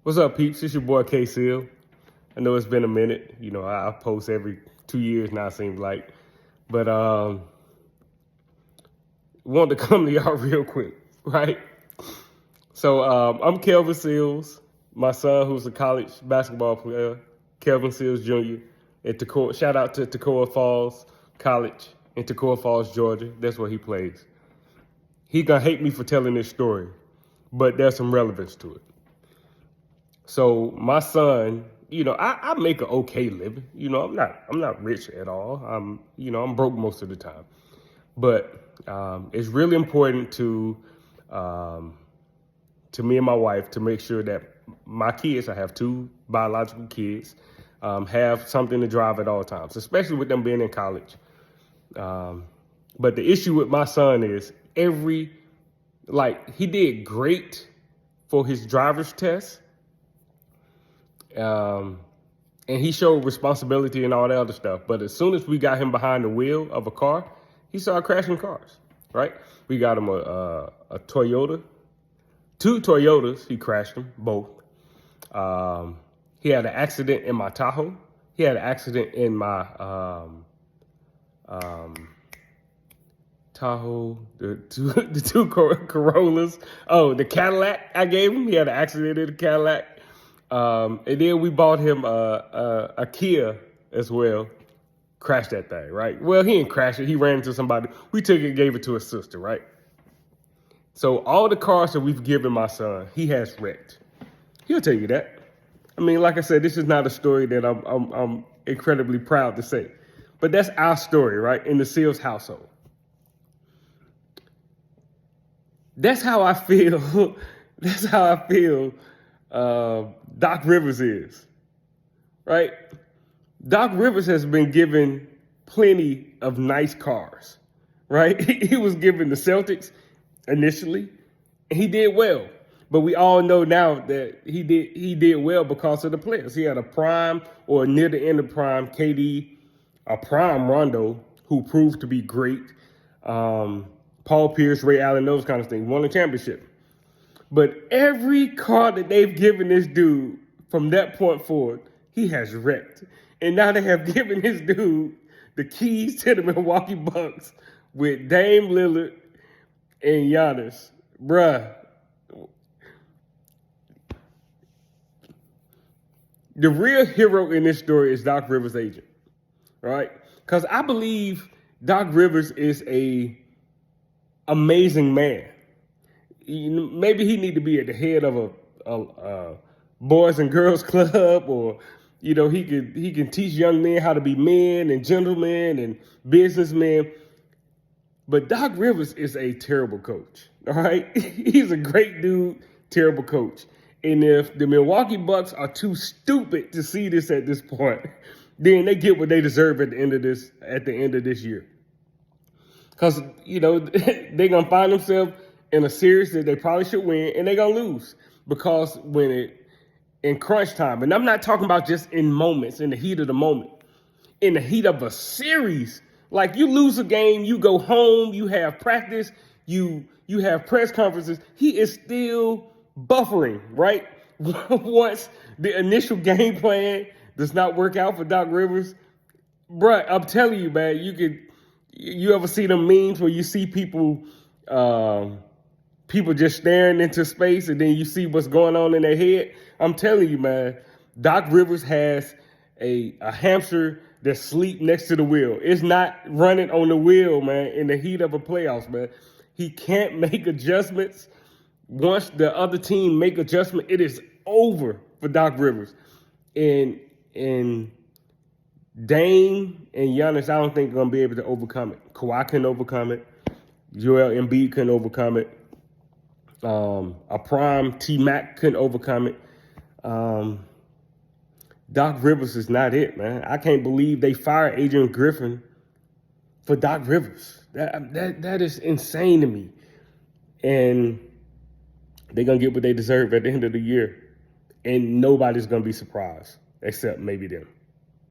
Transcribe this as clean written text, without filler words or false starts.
What's up, peeps? It's your boy K Seal. I know it's been a minute. You know, I post every 2 years now, it seems like. But wanted to come to y'all real quick, right? So I'm Kelvin Seals, my son who's a college basketball player, Kelvin Seals Jr. at Toccoa. Shout out to Toccoa Falls College in Toccoa Falls, Georgia. That's where he plays. He gonna hate me for telling this story, but there's some relevance to it. So my son, you know, I make an okay living. You know, I'm not rich at all. I'm broke most of the time. But it's really important to me and my wife to make sure that my kids, I have 2 biological kids, have something to drive at all times, especially with them being in college. But the issue with my son is he did great for his driver's test. And he showed responsibility and all that other stuff. But as soon as we got him behind the wheel of a car, he started crashing cars, right? We got him a Toyota, 2 Toyotas. He crashed them, both. He had an accident in my Tahoe. He had an accident in my Tahoe, the two Corollas. Oh, the Cadillac I gave him. He had an accident in the Cadillac. And then we bought him a Kia as well. Crashed that thing, right? Well, he didn't crash it. He ran into somebody. We took it and gave it to his sister, right? So all the cars that we've given my son, he has wrecked. He'll tell you that. I mean, like I said, this is not a story that I'm incredibly proud to say. But that's our story, right? In the Seals household. That's how I feel. That's how I feel Doc Rivers is, right? Doc Rivers has been given plenty of nice cars, right? He was given the Celtics initially, and he did well. But we all know now that he did well because of the players. He had a prime or near the end of prime KD, a prime Rondo, who proved to be great. Paul Pierce, Ray Allen, those kind of things, won a championship. But every car that they've given this dude from that point forward, he has wrecked. And now they have given this dude the keys to the Milwaukee Bucks with Dame Lillard and Giannis. Bruh. The real hero in this story is Doc Rivers' agent, right? Because I believe Doc Rivers is a amazing man. Maybe he need to be at the head of a boys and girls club, or he can teach young men how to be men and gentlemen and businessmen. But Doc Rivers is a terrible coach. All right, he's a great dude, terrible coach. And if the Milwaukee Bucks are too stupid to see this at this point, then they get what they deserve at the end of this year. Because they're gonna find themselves in a series that they probably should win, and they're going to lose because in crunch time, and I'm not talking about just in moments, in the heat of the moment, in the heat of a series, like you lose a game, you go home, you have practice, you have press conferences, he is still buffering, right? Once the initial game plan does not work out for Doc Rivers, bruh, I'm telling you, man, you ever see them memes where you see people just staring into space and then you see what's going on in their head? I'm telling you, man, Doc Rivers has a hamster that sleep next to the wheel. It's not running on the wheel, man, in the heat of a playoffs, man. He can't make adjustments. Once the other team make adjustment, it is over for Doc Rivers. And Dame and Giannis, I don't think are going to be able to overcome it. Kawhi couldn't overcome it. Joel Embiid couldn't overcome it. A prime T-Mac couldn't overcome it. Doc Rivers is not it, man. I can't believe they fired Adrian Griffin for Doc Rivers. That is insane to me. And they're going to get what they deserve at the end of the year. And nobody's going to be surprised except maybe them.